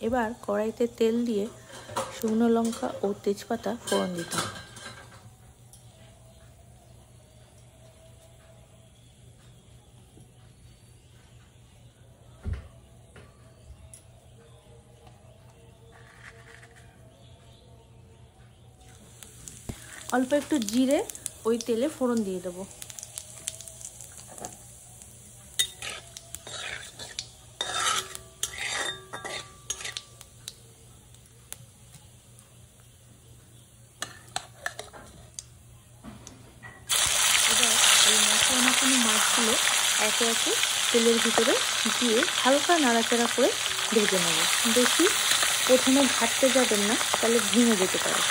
এবার কড়াইতে তেল দিয়ে শুকনো লঙ্কা ও তেজপাতা ফোড়ন দিতে হবে। অল্প একটু জিরে ওই তেলে ফোড়ন দিয়ে দেবো। এবার এই মশলা মাখানো মাছগুলো একে একে তেলের ভিতরে দিয়ে হালকা নাড়াচাড়া করে ভেজে নেব। বেশি প্রথমে ঘাটতে যাবেন না, তাহলে ভেঙে যেতে পারে।